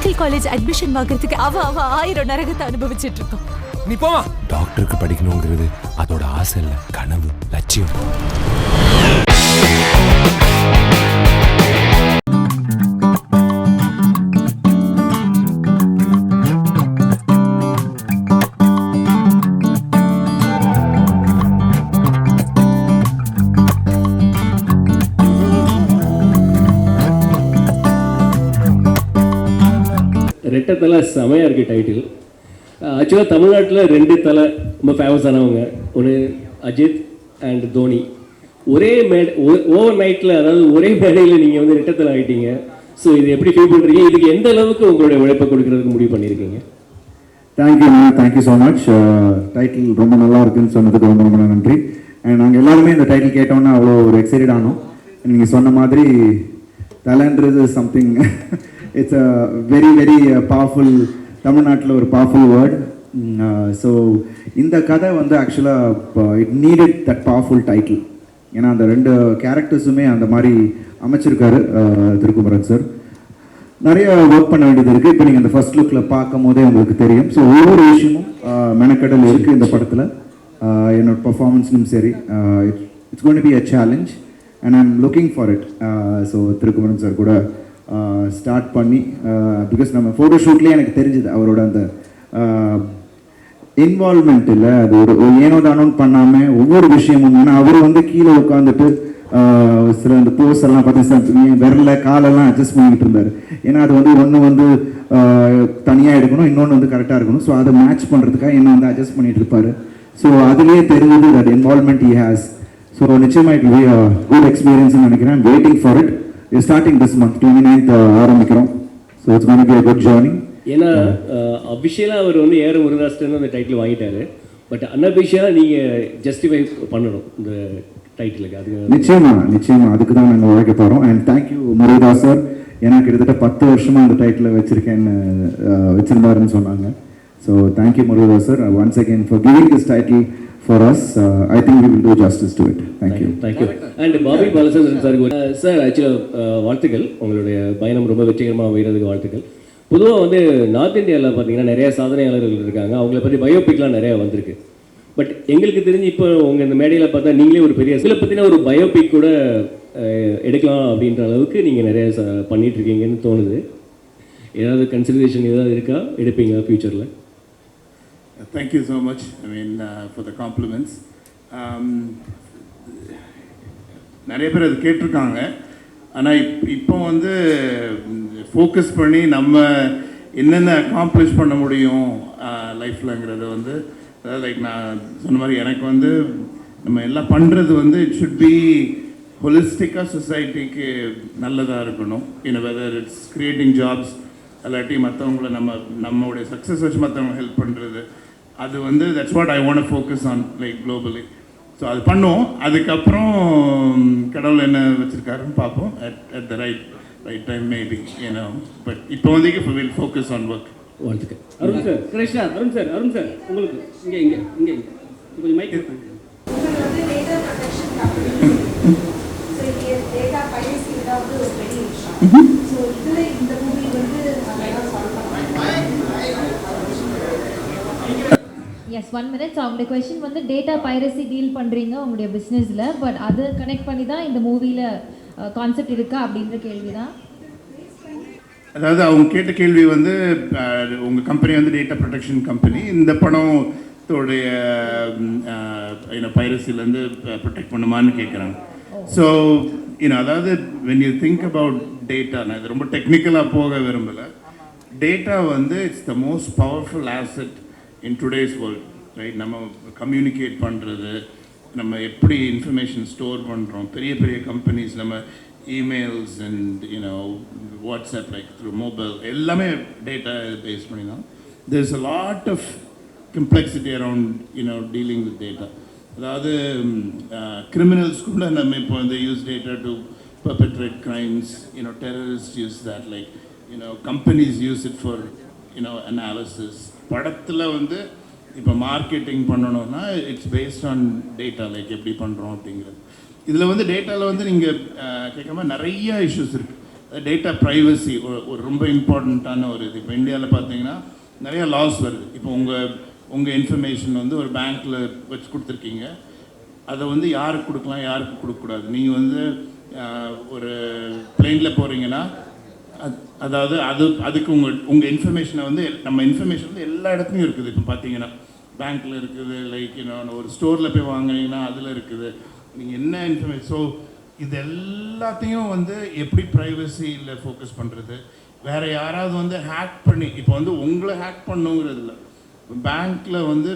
Medical college admission வாங்குறதுக்கு அவ 1000 நரகத்தை அனுபவிச்சிட்டு இருக்கோம். நீ போமா. டாக்டருக்கு படிக்கணுங்கிறது அதோட ஆசை இல்ல, கனவு, லட்சியம். ரெட்டை தலை செமையாக இருக்குது டைட்டில். ஆக்சுவலாக தமிழ்நாட்டில் 2 தலை ரொம்ப ஃபேமஸானவங்க, ஒன்று அஜித் அண்ட் தோனி. ஒரே ஓவர் நைட்டில், அதாவது ஒரே மேடையில் நீங்கள் வந்து ரெட்டை தலை ஆகிட்டீங்க. ஸோ இது எப்படி ஃபீல் பண்ணுறீங்க? இதுக்கு எந்த அளவுக்கு உங்களுடைய உழைப்பை கொடுக்கறதுக்கு முடிவு பண்ணியிருக்கீங்க? Thank you so much. டைட்டில் ரொம்ப நல்லா இருக்குன்னு சொன்னதுக்கு ரொம்ப ரொம்ப நன்றி. அண்ட் நாங்கள் எல்லாருமே இந்த டைட்டில் கேட்டோன்னா அவ்வளோ ஒரு எக்ஸைட்டட் ஆனோம். நீங்கள் சொன்ன மாதிரி தலைன்றது something it's a very very powerful, தமிழ்நாட்டில் ஒரு பவர்ஃபுல் வேர்ட். ஸோ இந்த கதை வந்து ஆக்சுவலாக it needed that powerful title. ஏன்னா அந்த 2 கேரக்டர்ஸுமே அந்த மாதிரி அமைச்சிருக்காரு திருக்குமரன் சார். நிறைய ஒர்க் பண்ண வேண்டியது இருக்குது. இப்போ நீங்கள் அந்த ஃபர்ஸ்ட் லுக்கில் பார்க்கும் போதே உங்களுக்கு தெரியும். ஸோ ஒவ்வொரு விஷயமும் மெனக்கடல் இருக்குது இந்த படத்தில். என்னோட பர்ஃபார்மன்ஸ்லையும் சரி, it's going to be a challenge and I am looking for it. So Thirukumaran sir கூட ஸ்டார்ட் பண்ணி, பிகாஸ் நம்ம ஃபோட்டோ ஷூட்லேயே எனக்கு தெரிஞ்சுது அவரோட அந்த இன்வால்மெண்ட் இல்லை, அது ஒரு ஏனோ தானோன்னு பண்ணாமல் ஒவ்வொரு விஷயமும். ஏன்னா அவர் வந்து கீழே உட்காந்துட்டு சில இந்த போஸ் எல்லாம் பார்த்து விரல காலெல்லாம் அட்ஜஸ்ட் பண்ணிக்கிட்டு இருந்தார். ஏன்னா அது வந்து ஒன்று வந்து தனியாக எடுக்கணும், இன்னொன்று வந்து கரெக்டாக இருக்கணும். ஸோ அதை மேட்ச் பண்ணுறதுக்காக என்ன வந்து அட்ஜஸ்ட் பண்ணிட்டு இருப்பார். ஸோ அதுலேயே தெரிஞ்சது that involvement he has. So நிச்சயமாக இட் பி குட் எக்ஸ்பீரியன்ஸ்னு நினைக்கிறேன். Waiting for it. Starting this month 29th ஆரம்பிக்கிறோம். So it's going to be a good journey. ஏன்னா அஃபிஷியலாக அவர் வந்து ஏஆர் முருகதாஸ் அந்த டைட்டில் வாங்கிட்டாரு. பட் அன்அஃபிஷியலாக நீங்கள் ஜஸ்டிஃபை பண்ணணும் இந்த டைட்டிலுக்கு. அது நிச்சயமா அதுக்கு தான் நாங்கள் உழைக்க போகிறோம். And thank you Murugadoss sir. ஏன்னா கிட்டத்தட்ட 10 வருஷமாக அந்த டைட்டில் வச்சுருந்தாருன்னு சொன்னாங்க. So thank you Murugadoss sir once again for giving this title for us. I think we will do justice to it. Thank you. And Bobby Balachandran sir ஆக்சுவலாக வாழ்த்துக்கள். உங்களுடைய பயணம் ரொம்ப வெற்றிகரமாக அமைகிறதுக்கு வாழ்த்துக்கள். பொதுவாக வந்து நார்த் இந்தியாவில் பார்த்தீங்கன்னா நிறைய சாதனையாளர்கள் இருக்காங்க. அவங்கள பற்றி பயோபிக்லாம் நிறையா வந்திருக்கு. பட் எங்களுக்கு தெரிஞ்சு இப்போ உங்கள் இந்த மேடையில் பார்த்தா நீங்களே ஒரு பெரிய சில பற்றின ஒரு பயோபிக் கூட எடுக்கலாம் அப்படின்ற அளவுக்கு நீங்கள் நிறைய பண்ணிகிட்ருக்கீங்கன்னு தோணுது. ஏதாவது கன்சிடரேஷன் ஏதாவது இருக்கா, எடுப்பீங்க ஃப்யூச்சரில்? Thank you so much, for the compliments. நிறைய பேர் அது கேட்டிருக்காங்க. ஆனால் இப்போ வந்து ஃபோக்கஸ் பண்ணி நம்ம என்னென்ன அக்காம்ப்ளிஷ் பண்ண முடியும் லைஃப்லங்கிறத வந்து, அதாவது லைக் நான் சொன்ன மாதிரி எனக்கு வந்து நம்ம எல்லாம் பண்ணுறது வந்து இட் ஷுட் பி ஹொலிஸ்டிக்காக சொசைட்டிக்கு நல்லதாக இருக்கணும். வெதர் இட்ஸ் கிரியேட்டிங் ஜாப்ஸ், இல்லாட்டி மற்றவங்கள நம்மளுடைய சக்ஸஸ் வச்சு மற்றவங்க ஹெல்ப் பண்ணுறது, அது வந்து that's what I want to focus on like globally. So அது பண்ணுவோம். அதுக்கப்புறம் கடவுள் என்ன வச்சுருக்காருன்னு பார்ப்போம். At the right time maybe but இப்போ வந்து வில் ஃபோக்கஸ் ஆன் ஒர்க். வாழ்த்துக்கள். அருண் சார், கிருஷ்ணா, அருண் சார் உங்களுக்கு இங்கே கொஞ்சம் மைக் எஸ் 1 minute. அவங்களுடைய கொஸ்டின் வந்து டேட்டா பைரசி டீல் பண்ணுறீங்க உங்களுடைய பிஸ்னஸில், பட் அது கனெக்ட் பண்ணி தான் இந்த மூவியில் கான்செப்ட் இருக்கா அப்படின்ற கேள்வி தான். அதாவது அவங்க கேட்ட கேள்வி வந்து உங்கள் கம்பெனி வந்து டேட்டா ப்ரொடெக்ஷன் கம்பெனி, இந்த படத்தோடைய பைரசிலேருந்து ப்ரொடெக்ட் பண்ணுமான்னு கேட்குறாங்க. ஸோ அதாவது when you think about data, நான் இது ரொம்ப டெக்னிக்கலாக போக விரும்பலை. டேட்டா வந்து it's the most powerful asset in today's world, right? நம்ம கம்யூனிகேட் பண்ணுறது, நம்ம எப்படி இன்ஃபர்மேஷன் ஸ்டோர் பண்ணுறோம், பெரிய பெரிய கம்பெனிஸ் நம்ம emails and WhatsApp like through mobile எல்லாமே டேட்டா பேஸ் பண்ணி தான். There is a lot of complexity around dealing with data. அதாவது கிரிமினல்ஸ் கூட நம்ம இப்போ வந்து use data to perpetrate crimes, terrorists use that, like companies use it for analysis. படத்தில் வந்து இப்போ மார்க்கெட்டிங் பண்ணணும்னா it's based on data, like எப்படி பண்ணுறோம் அப்படிங்கிறது. இதில் வந்து டேட்டாவில் வந்து நீங்கள் கேட்காம நிறைய இஷ்யூஸ் இருக்குது. டேட்டா ப்ரைவசி ஒரு ரொம்ப இம்பார்ட்டண்ட்டான ஒரு இது. இப்போ இந்தியாவில் பார்த்தீங்கன்னா நிறைய லாஸ் வருது. இப்போ உங்கள் இன்ஃபர்மேஷன் வந்து ஒரு பேங்க்கில் வச்சு கொடுத்துருக்கீங்க, அதை வந்து யாருக்கு கொடுக்கலாம், யாருக்கு கொடுக்கக்கூடாது. நீங்கள் வந்து ஒரு பிளெயினில் போகிறீங்கன்னா அதாவது அதுக்கு உங்கள் இன்ஃபர்மேஷனை வந்து நம்ம இன்ஃபர்மேஷன் வந்து எல்லா இடத்துலையும் இருக்குது. இப்போ பார்த்தீங்கன்னா பேங்க்கில் இருக்குது, லைக் ஒரு ஸ்டோரில் போய் வாங்கினீங்கன்னா அதில் இருக்குது, நீங்கள் என்ன இன்ஃபர்மேஷன். ஸோ இது எல்லாத்தையும் வந்து எப்படி ப்ரைவசியில் ஃபோக்கஸ் பண்ணுறது, வேறு யாராவது வந்து ஹேக் பண்ணி இப்போ வந்து உங்களை ஹேக் பண்ணுங்கிறது இல்லை. பேங்க்கில் வந்து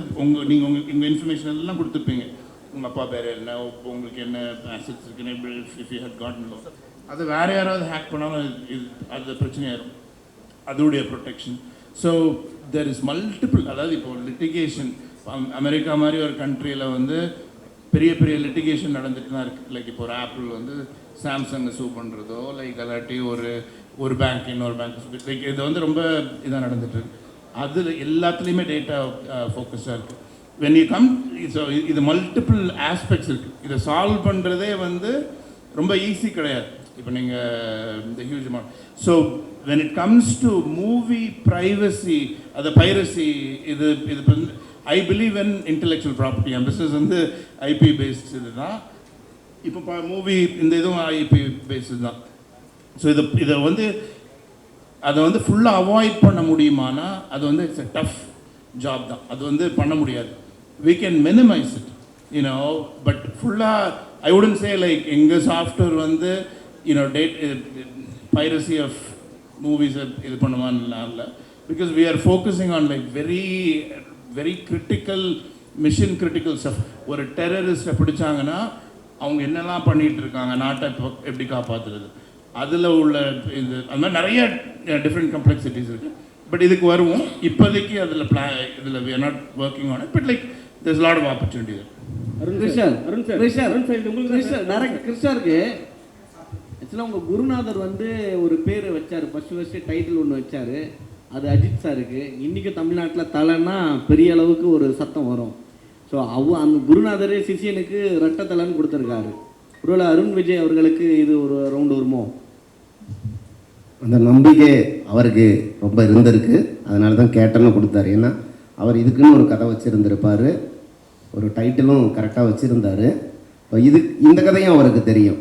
நீங்கள் இன்ஃபர்மேஷன் எல்லாம் கொடுத்துருப்பீங்க, உங்கள் அப்பா பேர் என்ன, உங்களுக்கு என்ன அசெட்ஸ் இருக்குன்னு, if you had cotton loan, அது வேறு யாராவது ஹேக் பண்ணாலும் இது அது பிரச்சனையாயிரும், அதோடைய protection. So there is multiple. அதாவது இப்போ லிட்டிகேஷன் அமெரிக்கா மாதிரி ஒரு கண்ட்ரியில் வந்து பெரிய பெரிய லிட்டிகேஷன் நடந்துட்டு தான் இருக்குது. லைக் இப்போ ஒரு ஆப்பிள் வந்து சாம்சங்கை சூ பண்ணுறதோ, லைக் அல்லாட்டி ஒரு பேங்க் இன்னொரு பேங்க், லைக் இது வந்து ரொம்ப இதாக நடந்துட்டுருக்கு. அதில் எல்லாத்துலேயுமே டேட்டா ஃபோக்கஸாக இருக்குது. வென் யூ கம், ஸோ இது மல்டிபிள் ஆஸ்பெக்ட்ஸ் இருக்குது. இதை சால்வ் பண்ணுறதே வந்து ரொம்ப ஈஸி கிடையாது. இப்போ நீங்கள் இந்த huge amount. So when it comes to movie privacy, அது பைரசி, இது வந்து I believe in intellectual property. N business வந்து ஐபி பேஸ்ட் இது தான். இப்போ மூவி இந்த இதுவும் ஐபி பேஸ்டு தான். ஸோ இதை வந்து அதை வந்து ஃபுல்லாக அவாய்ட் பண்ண முடியுமானா அது வந்து இட்ஸ் எ டஃப் ஜாப் தான். அது வந்து பண்ண முடியாது. we can minimize it, but ஃபுல்லாக I wouldn't say like எங்கள் சாஃப்ட்வேர் வந்து piracy of movies இது பண்ணுவான்லாம் இல்லை. because we are focusing on like very very critical, mission critical stuff. ஒரு டெரரிஸ்ட்டை பிடிச்சாங்கன்னா அவங்க என்னெல்லாம் பண்ணிகிட்டு இருக்காங்க, நாட்டை எப்படி காப்பாற்றுறது, அதில் உள்ள இது அது மாதிரி நிறைய டிஃப்ரெண்ட் கம்ப்ளெக்சிட்டிஸ் இருக்குது. பட் இதுக்கு வருவோம். இப்போதைக்கு இதில் we are not working on it, but like there's a lot of opportunity there. கிருஷ்ணருக்கு ஆக்சுவலாக உங்கள் குருநாதர் வந்து ஒரு பேர் வச்சார், ஃபஸ்ட்டு டைட்டில் ஒன்று வச்சார், அது அஜித் சாருக்கு. இன்றைக்கும் தமிழ்நாட்டில் தலைன்னா பெரிய அளவுக்கு ஒரு சத்தம் வரும். ஸோ அந்த குருநாதரே சிஷியனுக்கு ரெட்டை தலைன்னு கொடுத்துருக்காரு. ஒருவேளை அருண் விஜய் அவர்களுக்கு இது ஒரு ரவுண்டு வருமோ? அந்த நம்பிக்கை அவருக்கு ரொம்ப இருந்திருக்கு. அதனால தான் கேட்டன்னு கொடுத்தாரு. ஏன்னா அவர் இதுக்குன்னு ஒரு கதை வச்சுருந்துருப்பார், ஒரு டைட்டிலும் கரெக்டாக வச்சுருந்தார். இந்த கதையும் அவருக்கு தெரியும்.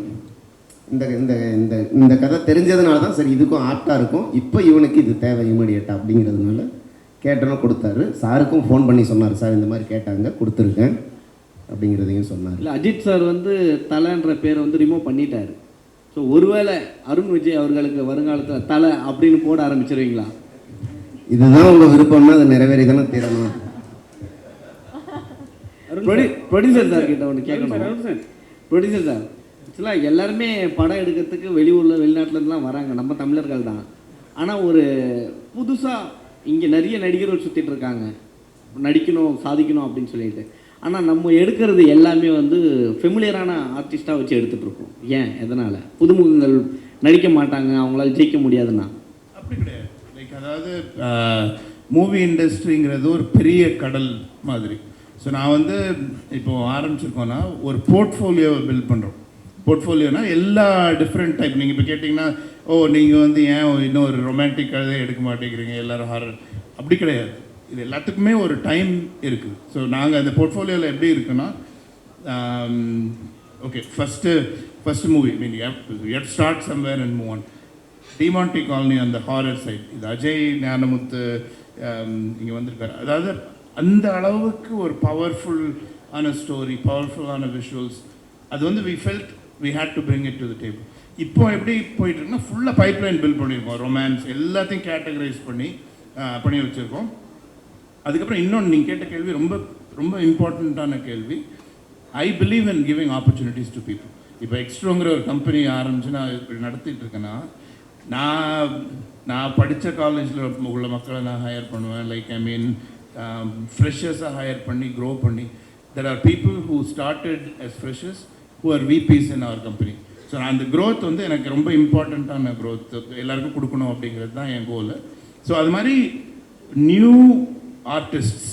இந்த இந்த இந்த இந்த கதை தெரிஞ்சதுனால தான் சரி இதுக்கும் ஆப்டாக இருக்கும், இப்போ இவனுக்கு இது தேவை இமீடியட்டாக அப்படிங்கிறதுனால கேட்டனும் கொடுத்தாரு. சாருக்கும் ஃபோன் பண்ணி சொன்னார், சார் இந்த மாதிரி கேட்டாங்க, கொடுத்துருக்கேன் அப்படிங்கிறதையும் சொன்னார். இல்லை, அஜித் சார் வந்து தலைன்ற பேரை வந்து ரிமூவ் பண்ணிட்டார். ஸோ ஒருவேளை அருண் விஜய் அவர்களுக்கு வருங்காலத்தில் தலை அப்படின்னு போட ஆரம்பிச்சிருவீங்களா? இதுதான் உங்கள் விருப்பம்னா அது நிறைவேறி தானே தீரணும். ப்ரொடியூசர் சார் கிட்ட ஒன்று கேட்கணும். ப்ரொடியூசர் சார், ஆக்சுவலாக எல்லாருமே படம் எடுக்கிறதுக்கு வெளிநாட்டிலேருந்துலாம் வராங்க, நம்ம தமிழர்கள் தான். ஆனால் ஒரு புதுசாக இங்கே நிறைய நடிகர்கள் சுற்றிட்டு இருக்காங்க, நடிக்கணும் சாதிக்கணும் அப்படின்னு சொல்லிட்டு. ஆனால் நம்ம எடுக்கிறது எல்லாமே வந்து ஃபெமிலியரான ஆர்டிஸ்ட்டாக வச்சு எடுத்துகிட்ருக்கோம். ஏன், எதனால்? புதுமுகங்கள் நடிக்க மாட்டாங்க, அவங்களால ஜெயிக்க முடியாதுன்னா? அப்படி கிடையாது. லைக் அதாவது மூவி இண்டஸ்ட்ரிங்கிறது ஒரு பெரிய கடல் மாதிரி. ஸோ நான் வந்து இப்போது ஆரம்பிச்சிருக்கோன்னா ஒரு போர்ட்ஃபோலியோவை பில்ட் பண்ணுறோம். போர்ட்ஃபோலியோனா எல்லா டிஃப்ரெண்ட் டைப். நீங்கள் இப்போ கேட்டிங்கன்னா, நீங்கள் வந்து ஏன் இன்னும் ஒரு ரொமான்டிக் கதை எடுக்க மாட்டேங்கிறீங்க, எல்லோரும் ஹாரர், அப்படி கிடையாது. இது எல்லாத்துக்குமே ஒரு டைம் இருக்குது. ஸோ நாங்கள் அந்த போர்ட்ஃபோலியோவில் எப்படி இருக்குன்னா, okay first movie you start somewhere and move on. Demonte colony அந்த ஹாரர் சைட், இது அஜய் ஞானமுத்து இங்கே வந்திருக்காரு. அதாவது அந்த அளவுக்கு ஒரு பவர்ஃபுல்லான ஸ்டோரி, பவர்ஃபுல்லான விஷுவல்ஸ், அது வந்து we felt we had to bring it to the table. இப்போ எப்படி போயிட்டுருக்குன்னா ஃபுல்லாக பைப்லைன் பில்ட் பண்ணியிருக்கோம். ரொமான்ஸ் எல்லாத்தையும் கேட்டகரைஸ் பண்ணி வச்சுருக்கோம். அதுக்கப்புறம் இன்னொன்று நீங்கள் கேட்ட கேள்வி ரொம்ப ரொம்ப இம்பார்ட்டண்ட்டான கேள்வி. I believe in giving opportunities to people. இப்போ எக்ஸ்ட்ரோங்கிற ஒரு கம்பெனி ஆரம்பிச்சு நான் இப்படி நடத்திட்டு இருக்கேன்னா, நான் படித்த காலேஜில் உள்ள மக்களை நான் ஹையர் பண்ணுவேன். லைக் ஐ மீன் ஃப்ரெஷர்ஸாக ஹையர் பண்ணி க்ரோ பண்ணி, there are people who started as freshers who are VPs in our company. So அந்த க்ரோத் வந்து எனக்கு ரொம்ப இம்பார்ட்டண்ட்டான க்ரோத் எல்லாருக்கும் கொடுக்கணும் அப்படிங்கிறது தான் என் கோல். ஸோ அது மாதிரி நியூ ஆர்டிஸ்ட்ஸ்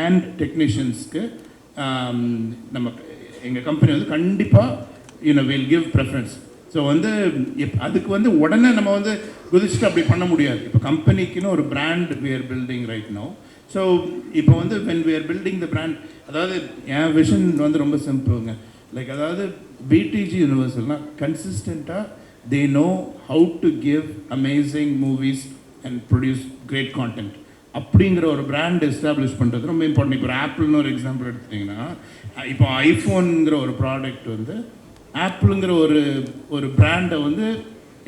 அண்ட் டெக்னீஷியன்ஸ்க்கு நம்ம எங்கள் கம்பெனி வந்து கண்டிப்பாக வில் கிவ் ப்ரெஃபரன்ஸ். ஸோ வந்து அதுக்கு வந்து உடனே நம்ம வந்து குதிச்சுட்டு அப்படி பண்ண முடியாது. இப்போ கம்பெனிக்குன்னு ஒரு brand we are building right now. So இப்போ வந்து when we are building the brand, அதாவது என் விஷன் வந்து ரொம்ப சிம்பிளுங்க. லைக் அதாவது பிடிஜி யூனிவர்சல்னா கன்சிஸ்டண்ட்டாக they know how to give amazing movies and produce great content. அப்படிங்கிற ஒரு பிராண்ட் எஸ்டாப்ளிஷ் பண்ணுறது ரொம்ப இம்பார்ட்டன்ட். இப்போ ஆப்பிள்னு ஒரு எக்ஸாம்பிள் எடுத்துட்டிங்கன்னா, இப்போ ஐஃபோனுங்கிற ஒரு ப்ராடக்ட் வந்து ஆப்பிளுங்கிற ஒரு பிராண்டை வந்து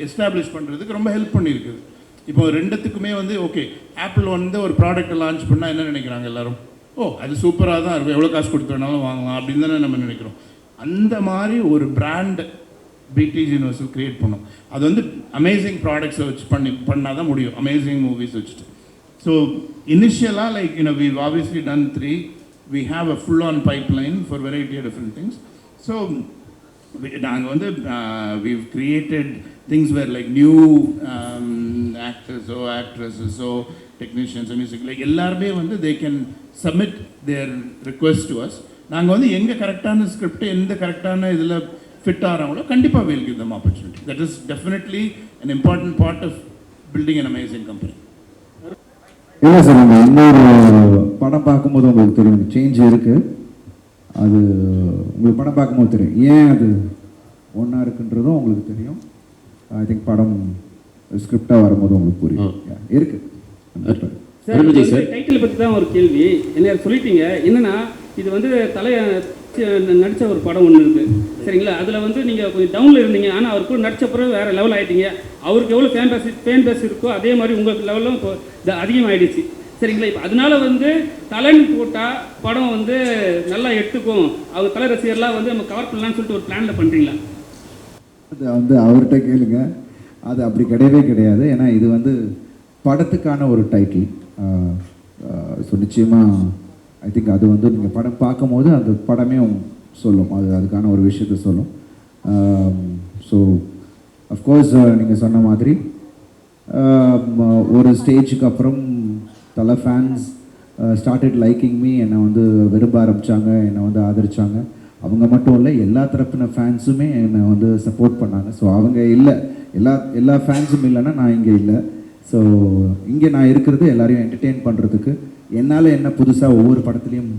எஸ்டாப்ளிஷ் பண்ணுறதுக்கு ரொம்ப ஹெல்ப் பண்ணியிருக்குது. இப்போ ரெண்டுத்துக்குமே வந்து ஓகே, ஆப்பிள் வந்து ஒரு ப்ராடக்ட்டை லான்ச் பண்ணால் என்ன நினைக்கிறாங்க எல்லோரும்? ஓ, அது சூப்பராக தான் இருக்கும், எவ்வளோ காசு கொடுத்து வேணாலும் வாங்கலாம் அப்படின்னு தானே நம்ம நினைக்கிறோம். அந்த மாதிரி ஒரு பிராண்ட் பிடிஜி யூனிவர்சல் க்ரியேட் பண்ணும். அது வந்து அமேசிங் ப்ராடக்ட்ஸை வச்சு பண்ணால் தான் முடியும், அமேசிங் மூவிஸ் வச்சுட்டு. ஸோ இனிஷியலாக like we've obviously done 3. We have a full-on pipeline for variety of different things. So நாங்கள் வந்து we've created things where like new actors or actresses or technicians or music, like எல்லாருமே வந்து they can submit their request to us. நாங்கள் வந்து எங்கே கரெக்டான script எந்த கரெக்டான இதில் ஃபிட் ஆகிறாங்களோ கண்டிப்பாக we'll give them opportunity. That is definitely an important part of building an amazing company. இல்லை சார், நம்ம இன்னொரு படம் பார்க்கும்போது உங்களுக்கு தெரியும் சேஞ்ச் இருக்குது. அது உங்களுக்கு படம் பார்க்கும்போது தெரியும் ஏன் அது ஒன்றா இருக்குன்றதும் உங்களுக்கு தெரியும். ஐ திங்க் படம் ஸ்கிரிப்டாக வரும்போது உங்களுக்கு புரியும் இருக்குது. சார், டைட்டில் பற்றி தான் ஒரு கேள்வி. என்ன சொல்லிட்டீங்க என்னென்னா, இது வந்து நடித்த ஒரு படம் ஒன்று இருக்குது சரிங்களா. அதில் வந்து நீங்கள் கொஞ்சம் டவுனில் இருந்தீங்க, ஆனால் அவர் கூட நடித்த பிறகு வேறு லெவல் ஆகிட்டீங்க. அவருக்கு எவ்வளோ ஃபேன் பேஸ் இருக்கோ அதே மாதிரி உங்களுக்கு லெவலும் இப்போ அதிகமாகிடுச்சு சரிங்களா. இப்போ அதனால வந்து தலைன்னு போட்டால் படம் வந்து நல்லா எடுத்துக்கும், அவர் தலை ரசிகர்லாம் வந்து நம்ம கவர் பண்ணலான்னு சொல்லிட்டு ஒரு பிளானில் பண்ணுறீங்களா? அது வந்து அவர்கிட்ட கேளுங்க. அது அப்படி கிடையவே கிடையாது. ஏன்னா இது வந்து படத்துக்கான ஒரு டைட்டில். ஸோ நிச்சயமாக ஐ திங்க் அது வந்து நீங்கள் படம் பார்க்கும்போது அந்த படமே சொல்லும், அதுக்கான ஒரு விஷயத்தை சொல்லும். ஸோ அஃப்கோர்ஸ் நீங்கள் சொன்ன மாதிரி ஒரு ஸ்டேஜுக்கு அப்புறம் தலை ஃபேன்ஸ் ஸ்டார்டட் லைக்கிங் மீ. என்னை வந்து விரும்ப ஆரம்பித்தாங்க, என்னை வந்து ஆதரித்தாங்க. அவங்க மட்டும் இல்லை, எல்லா தரப்பின ஃபேன்ஸுமே என்னை வந்து சப்போர்ட் பண்ணாங்க. ஸோ அவங்க இல்லை, எல்லா ஃபேன்ஸும் இல்லைன்னா நான் இங்கே இல்லை. ஸோ இங்கே நான் இருக்கிறது எல்லாரையும் என்டர்டெயின் பண்ணுறதுக்கு, என்னால் என்ன புதுசாக ஒவ்வொரு படத்துலையும்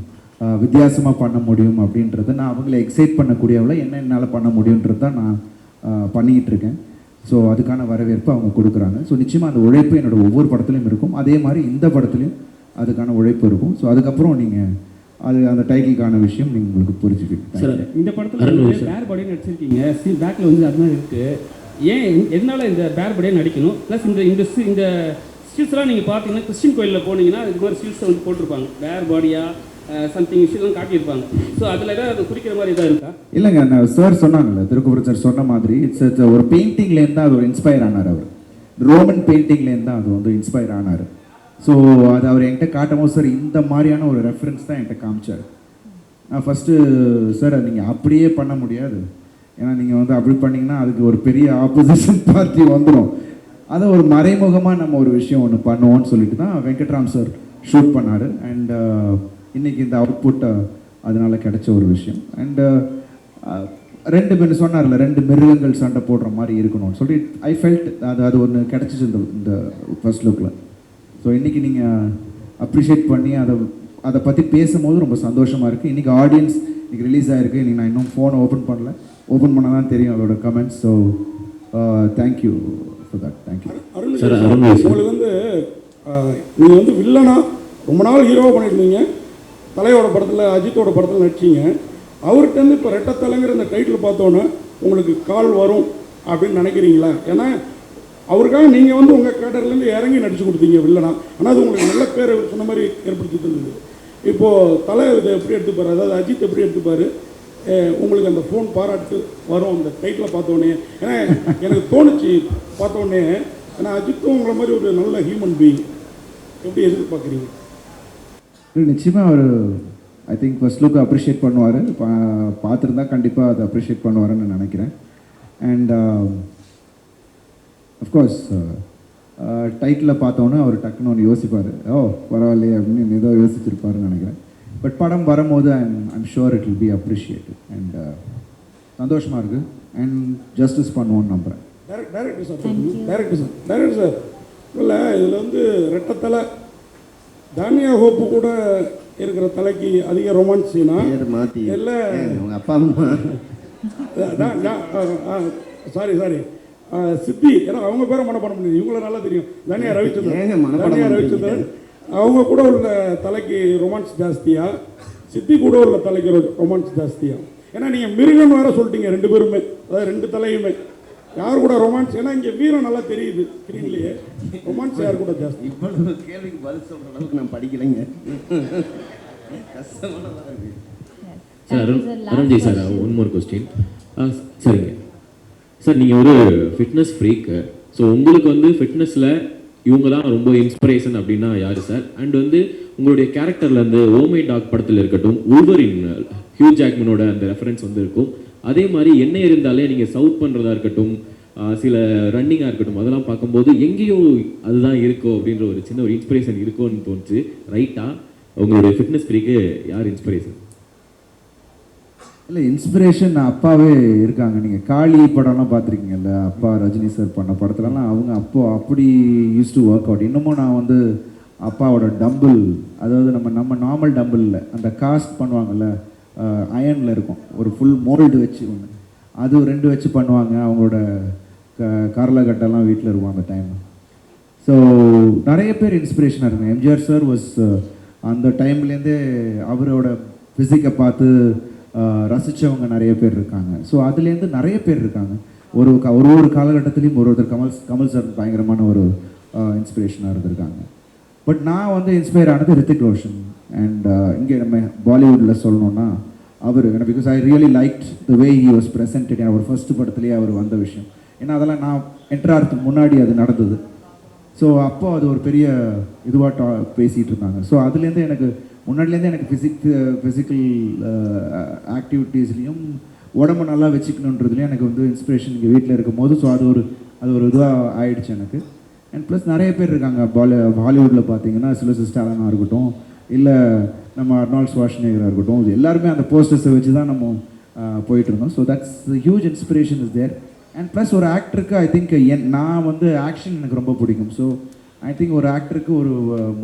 வித்தியாசமாக பண்ண முடியும் அப்படின்றத நான் அவங்கள எக்ஸைட் பண்ணக்கூடியவளை என்ன என்னால் பண்ண முடியுன்றது தான் நான் பண்ணிக்கிட்டு இருக்கேன். ஸோ அதுக்கான வரவேற்பு அவங்க கொடுக்குறாங்க. ஸோ நிச்சயமாக அந்த உழைப்பு என்னோடய ஒவ்வொரு படத்துலையும் இருக்கும். அதே மாதிரி இந்த படத்துலையும் அதுக்கான உழைப்பு இருக்கும். ஸோ அதுக்கப்புறம் நீங்கள் அந்த டைட்டிலுக்கான விஷயம் நீங்கள் உங்களுக்கு புரிஞ்சுக்கிட்டு சார், இந்த படத்தில் பேர் பாடியே நடிச்சிருக்கீங்க, பேக்கில் வந்து அது மாதிரி இருக்குது. ஏன் எதனால் இந்த பேர் பாடியே நடிக்கணும்? ப்ளஸ் இந்த ஸ்டில்ஸ்லாம் நீங்கள் பார்த்தீங்கன்னா கிறிஸ்டின் கோயிலில் போனீங்கன்னா இது மாதிரி ஸ்டில்ஸை வந்து போட்டிருப்பாங்க, பேர் பாடியாக சம்திங் விஷயம் காட்டியிருப்பாங்க. ஸோ அதில் ஏதாவது குறிக்கிற மாதிரி எதாவது இருக்கா? இல்லைங்க, நான் சார் சொன்னாங்கல்ல, திருக்குறள் சார் சொன்ன மாதிரி இட்ஸ் ஒரு பெயிண்டிங்லேருந்து தான் அது ஒரு இன்ஸ்பயர் ஆனார். அவர் ரோமன் பெயிண்டிங்லேருந்து தான் அது வந்து இன்ஸ்பயர் ஆனார். ஸோ அது அவர் என்கிட்ட காட்டும் போது சார் இந்த மாதிரியான ஒரு ரெஃபரன்ஸ் தான் என்கிட்ட காமிச்சார். நான் ஃபஸ்ட்டு சார் அது நீங்கள் அப்படியே பண்ண முடியாது, ஏன்னா நீங்கள் வந்து அப்படி பண்ணிங்கன்னா அதுக்கு ஒரு பெரிய ஆப்போசிஷன் பார்ட்டி வந்துடும். அதை ஒரு மறைமுகமாக நம்ம ஒரு விஷயம் ஒன்று பண்ணுவோம்னு சொல்லிட்டு தான் வெங்கட்ராம் சார் ஷூட் பண்ணார். அண்ட் இன்றைக்கி இந்த அவுட்புட் அதனால் கிடைச்ச ஒரு விஷயம். அண்டு 2 பேர் சொன்னார்ல, 2 மிருகங்கள் சண்டை போடுற மாதிரி இருக்கணும்னு சொல்லி ஐ ஃபெல்ட் அது ஒன்று கிடச்சிச்சு இந்த ஃபர்ஸ்ட் லுக்கில். ஸோ இன்றைக்கி நீங்கள் அப்ரிஷியேட் பண்ணி அதை பற்றி பேசும்போது ரொம்ப சந்தோஷமாக இருக்குது. இன்றைக்கி ஆடியன்ஸ் இன்றைக்கி ரிலீஸ் ஆகிருக்கு. இன்றைக்கி நான் இன்னும் ஃபோனை ஓப்பன் பண்ணால் தான் தெரியும் அதோட comments. So thank you for that. Thank you. உங்களுக்கு வந்து நீங்கள் வந்து வில்லனா ரொம்ப நாள் ஹீரோவாக பண்ணியிருந்தீங்க. தலையோட படத்தில், அஜித்தோட படத்தில் நடிச்சிங்க. அவர்கிட்ட இப்போ ரெட்டத்தலைங்கிற இந்த டைட்டில் பார்த்தோன்னே உங்களுக்கு கால் வரும் அப்படின்னு நினைக்கிறீங்களா? ஏன்னா அவருக்காக நீங்கள் வந்து உங்கள் கேட்டர்லேருந்து இறங்கி நடிச்சு கொடுத்தீங்க வில்லனா. ஆனால் அது உங்களுக்கு நல்ல பேர் சொன்ன மாதிரி ஏற்படுத்தி தந்தது. இப்போது தலை இதை எப்படி எடுத்துப்பார், அதாவது அஜித் எப்படி எடுத்துப்பார்? உங்களுக்கு அந்த ஃபோன் பாராட்டு வரும் அந்த டைட்டில் பார்த்தோன்னே? ஏன்னா எனக்கு தோணுச்சு பார்த்தோன்னே, ஏன்னா அஜித்தும் உங்களை மாதிரி ஒரு நல்ல ஹியூமன் பீயிங், எப்படி எதிர்பார்க்குறீங்க? நிச்சயமாக அவர் I think first look appreciate பண்ணுவார். பார்த்துருந்தா கண்டிப்பாக அதை அப்ரிஷியேட் பண்ணுவாருன்னு நான் நினைக்கிறேன். அண்ட் அஃப்கோர்ஸ் டைட்டில் பார்த்தோன்னே அவர் டக்குன்னு ஒன்று யோசிப்பார், ஓ பரவாயில்லையே அப்படின்னு ஏதோ யோசிச்சிருப்பாருன்னு நினைக்கிறேன். பட் படம் வரும்போது I'm sure it will be appreciated. And சந்தோஷமாக இருக்குது. அண்ட் ஜஸ்டிஸ் பண்ணுவோன்னு நம்புகிறேன். டைரக்டர் சார் இல்லை இதில் வந்து ரெட்டத்தலை தானியா ஹோப்பு கூட இருக்கிற தலைக்கு அதிக ரொமான்ஸ் சீனா மாற்றி இல்லை உங்கள் அப்பா அம்மா சாரி சித்தி, ஏன்னா அவங்க பேரை மனப்பாடம் பண்ணி இவங்கள நல்லா தெரியும். தானியா ரவிச்சந்திரன் அவங்க கூட உள்ள தலைக்கு ரொமான்ஸ் ஜாஸ்தியா, சித்தி கூட உள்ள தலைக்கு ரொமான்ஸ் ஜாஸ்தியா? ஏன்னா நீங்கள் மிருகன் வேற சொல்லிட்டீங்க ரெண்டு பேருமே, அதாவது ரெண்டு தலையுமே. யார் கூட ரொமான்ஸ்? ஏன்னா இங்கே வீரம் நல்லா தெரியுது ஸ்க்ரீன்லேயே. ரொமான்ஸ் யார் கூட ஜாஸ்தி? இவ்வளவு கேள்விக்கு பதில் சொல்கிற அளவுக்கு நான் படிக்கலைங்க. கஷ்டமானதாக இருக்கு. Sir Arunji sir, one more question. சரிங்க சார், நீங்கள் ஒரு ஃபிட்னஸ் ஃப்ரீக்கு. ஸோ உங்களுக்கு வந்து ஃபிட்னஸில் இவங்க தான் ரொம்ப இன்ஸ்பிரேஷன் அப்படின்னா யார் சார்? அண்ட் வந்து உங்களுடைய கேரக்டரில் வந்து ஓமை டாக் படத்தில் இருக்கட்டும், உல்வரின் ஹியூ ஜாக்மனோட அந்த ரெஃபரன்ஸ் வந்து இருக்கும். அதே மாதிரி என்ன இருந்தாலே நீங்கள் சவுத் பண்ணுறதா இருக்கட்டும், சில ரன்னிங்காக இருக்கட்டும், அதெல்லாம் பார்க்கும்போது எங்கேயோ அதுதான் இருக்கோ அப்படின்ற ஒரு சின்ன ஒரு இன்ஸ்பிரேஷன் இருக்கும்னு தோணுச்சு. ரைட்டாக உங்களுடைய ஃபிட்னஸ் ஃப்ரீக்கு யார் இன்ஸ்பிரேஷன்? இல்லை, இன்ஸ்பிரேஷன் அப்பாவே இருக்காங்க. நீங்கள் காளி படம்லாம் பார்த்துருக்கீங்கல்ல, அப்பா ரஜினி சார் பண்ண படத்துலலாம் அவங்க அப்படி யூஸ் டு ஒர்க் அவுட். இன்னமும் நான் வந்து அப்பாவோட டம்பிள், அதாவது நம்ம நார்மல் டம்பிள் இல்லை, அந்த காஸ்ட் பண்ணுவாங்கள்ல, அயனில் இருக்கும், ஒரு ஃபுல் மோல்டு வச்சு ஒன்று, அது 2 வச்சு பண்ணுவாங்க. அவங்களோட கார்லகட்டெல்லாம் வீட்டில் இருக்கும் அந்த டைம். ஸோ நிறைய பேர் இன்ஸ்பிரேஷனாக இருக்குங்க. எம்ஜிஆர் சார் வாஸ் அந்த டைம்லேருந்தே அவரோட ஃபிசிக்கை பார்த்து ரசித்தவங்க நிறைய பேர் இருக்காங்க. ஸோ அதுலேருந்து நிறைய பேர் இருக்காங்க. ஒரு காலகட்டத்திலையும் ஒருத்தர் கமல் சார் பயங்கரமான ஒரு இன்ஸ்பிரேஷனாக இருந்திருக்காங்க. பட் நான் வந்து இன்ஸ்பயர் ஆனது ரித்திக் ரோஷன். அண்ட் இங்கே நம்ம பாலிவுட்டில் சொல்லணுன்னா அவர், because I really like the way he was presented. அவர் ஃபர்ஸ்ட் படத்துலேயே அவர் வந்த விஷயம், ஏன்னா அதெல்லாம் நான் என்ட்ராகிறதுக்கு முன்னாடி அது நடந்தது. ஸோ அப்போ அது ஒரு பெரிய இதுவாக பேசிகிட்டு இருந்தாங்க. ஸோ அதுலேருந்து எனக்கு முன்னாடிலேருந்து எனக்கு ஃபிசிக்கல் ஆக்டிவிட்டீஸ்லேயும் உடம்பு நல்லா வச்சுக்கணுன்றதுலேயும் எனக்கு வந்து இன்ஸ்பிரேஷன் இங்கே வீட்டில் இருக்கும் போது. ஸோ அது ஒரு இதுவாக ஆயிடுச்சு எனக்கு. அண்ட் ப்ளஸ் நிறைய பேர் இருக்காங்க ஹாலிவுட்டில் பார்த்தீங்கன்னா, சிலோசிஸ் ஸ்டாலினாக இருக்கட்டும், இல்லை நம்ம அர்னால்ட் ஷ்வார்ஸ்நெகராக இருக்கட்டும், எல்லாருமே அந்த போஸ்டர்ஸை வச்சு தான் நம்ம போயிட்டு இருந்தோம். So that's huge inspiration is there. And plus ஒரு ஆக்டருக்கு ஐ திங்க் நான் வந்து ஆக்ஷன் எனக்கு ரொம்ப பிடிக்கும். ஸோ ஐ திங்க் ஒரு ஆக்டருக்கு ஒரு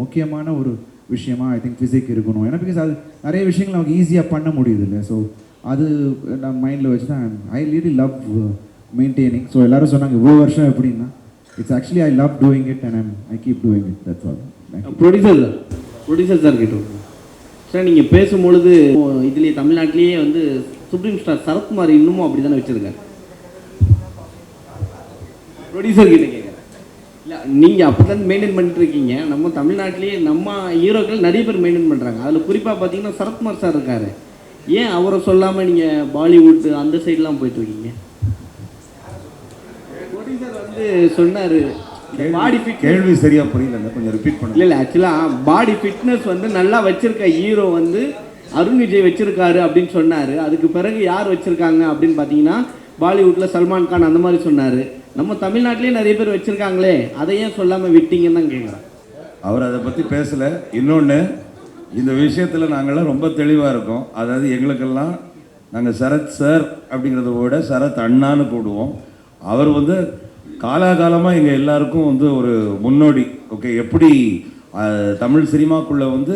முக்கியமான ஒரு விஷயமா ஐ திங்க் ஃபிசிக் இருக்கணும். ஏன்னா பிகாஸ் அது நிறைய விஷயங்கள் நமக்கு ஈஸியாக பண்ண முடியுது இல்லை. ஸோ அது நான் மைண்டில் வச்சு தான் I really love maintaining. So எல்லோரும் சொன்னாங்க இவ்வளோ வருஷம் எப்படின்னா, it's actually I love doing it and I keep doing it. That's all. Producer sir கேட்டோம் சார், நீங்கள் பேசும்பொழுது இதுலேயே தமிழ்நாட்டிலேயே வந்து சுப்ரீம் ஸ்டார் சரத்குமார் இன்னமும் அப்படி தானே வச்சுருக்காரு. ப்ரொடியூசர் கிட்ட கேட்குறேன், இல்லை நீங்கள் அப்படி தான் மெயின்டைன் பண்ணிட்டு இருக்கீங்க. நம்ம தமிழ்நாட்டிலேயே நம்ம ஹீரோக்கள் நிறைய பேர் மெயின்டைன் பண்ணுறாங்க. அதில் குறிப்பாக பார்த்தீங்கன்னா சரத்குமார் சார் இருக்கார். ஏன் அவரை சொல்லாமல் நீங்கள் பாலிவுட் அந்த சைட்லாம் போயிட்டுருக்கீங்க? ப்ரொடியூசர் வந்து சொன்னார், பாடி ஃபிட் கேள்வி சரியாக புரியல, கொஞ்சம் ரிப்பீட் பண்ணு. இல்லை ஆக்சுவலாக பாடி ஃபிட்னஸ் வந்து நல்லா வச்சுருக்க ஹீரோ வந்து அருண் விஜய் வச்சுருக்காரு அப்படின்னு சொன்னார். அதுக்கு பிறகு யார் வச்சுருக்காங்க அப்படின்னு பார்த்தீங்கன்னா பாலிவுட்டில் சல்மான் கான் அந்த மாதிரி சொன்னார். நம்ம தமிழ்நாட்டிலே நிறைய பேர் வச்சுருக்காங்களே, அதை ஏன் சொல்லாமல் விட்டீங்கன்னு தான் கேட்குறேன். அவர் அதை பற்றி பேசலை. இன்னொன்று, இந்த விஷயத்தில் நாங்கள்லாம் ரொம்ப தெளிவாக இருக்கோம். அதாவது எங்களுக்கெல்லாம் நாங்கள் சரத் சார் அப்படிங்கிறத விட சரத் அண்ணான்னு கூடுவோம். அவர் வந்து காலாகாலமாக எங்கள் எல்லாருக்கும் வந்து ஒரு முன்னோடி. ஓகே, எப்படி தமிழ் சினிமாக்குள்ளே வந்து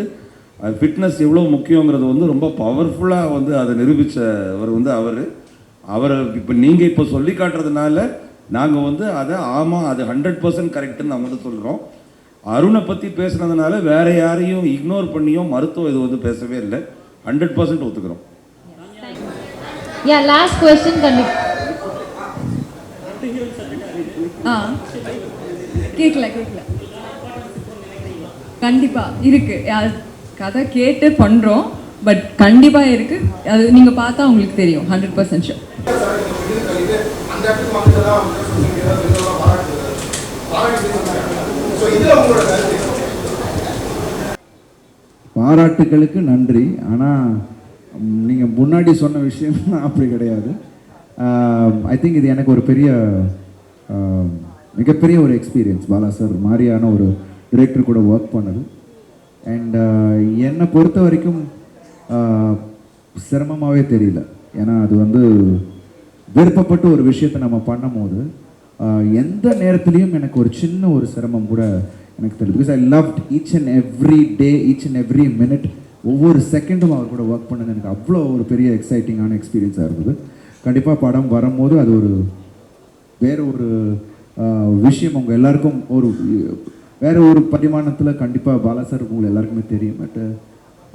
ஃபிட்னஸ் எவ்வளோ முக்கியங்கிறது வந்து ரொம்ப பவர்ஃபுல்லாக வந்து அதை நிரூபித்தவர் வந்து அவர் இப்போ நீங்கள் இப்போ சொல்லி காட்டுறதுனால நாங்கள் வந்து அதை ஆமாம் அது 100% கரெக்டுன்னு நாங்கள் வந்து சொல்கிறோம். அருணை பற்றி பேசுனதுனால வேறு யாரையும் இக்னோர் பண்ணியும் மருத்துவம் இது வந்து பேசவே இல்லை. 100% ஒத்துக்கிறோம். லாஸ்ட் கொஸ்டின் கேட்கல கண்டிப்பா இருக்கு. கதை கேட்டு பண்றோம், பட் கண்டிப்பா இருக்கு. அது நீங்க பார்த்தா உங்களுக்கு தெரியும். 100% ஷூர். பாராட்டுகளுக்கு நன்றி. ஆனால் நீங்கள் முன்னாடி சொன்ன விஷயம் அப்படி கிடையாது. ஐ திங்க் இது எனக்கு ஒரு மிகப்பெரிய ஒரு எக்ஸ்பீரியன்ஸ். பாலா சார் மாதிரியான ஒரு டிரெக்டர் கூட ஒர்க் பண்ணது. அண்ட் என்னை பொறுத்த வரைக்கும் சிரமமாகவே தெரியல. ஏன்னா அது வந்து விருப்பப்பட்டு ஒரு விஷயத்தை நம்ம பண்ணும்போது எந்த நேரத்துலையும் எனக்கு ஒரு சின்ன ஒரு சிரமம் கூட எனக்கு தெரியும். Because I loved each and every day, each and every minute, ஒவ்வொரு செகண்டும் அவர் கூட ஒர்க் பண்ணது எனக்கு அவ்வளோ ஒரு பெரிய எக்ஸைட்டிங்கான எக்ஸ்பீரியன்ஸாக இருந்தது. கண்டிப்பாக படம் வரும்போது அது ஒரு வேறு ஒரு விஷயம் உங்கள் எல்லாருக்கும் ஒரு வேறு ஒரு பரிமாணத்தில் கண்டிப்பாக பாலா சார் உங்களுக்கு எல்லாருக்குமே தெரியும். பட்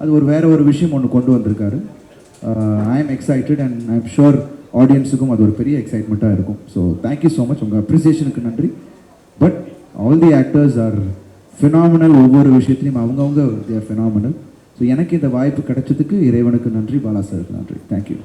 அது ஒரு வேறு ஒரு விஷயம் ஒன்று கொண்டு வந்திருக்காரு. I am excited and I am sure ஆடியன்ஸுக்கும் அது ஒரு பெரிய எக்ஸைட்மெண்ட்டாக இருக்கும். ஸோ தேங்க்யூ ஸோ மச், உங்கள் அப்ரிசியேஷனுக்கு நன்றி. But all the actors are phenomenal. ஒவ்வொரு விஷயத்துலையும் அவங்கவுங்க தே ஆர் ஃபினாமினல். ஸோ எனக்கு இந்த வாய்ப்பு கிடைச்சதுக்கு இறைவனுக்கு நன்றி, பாலா சாருக்கு நன்றி. தேங்க்யூ.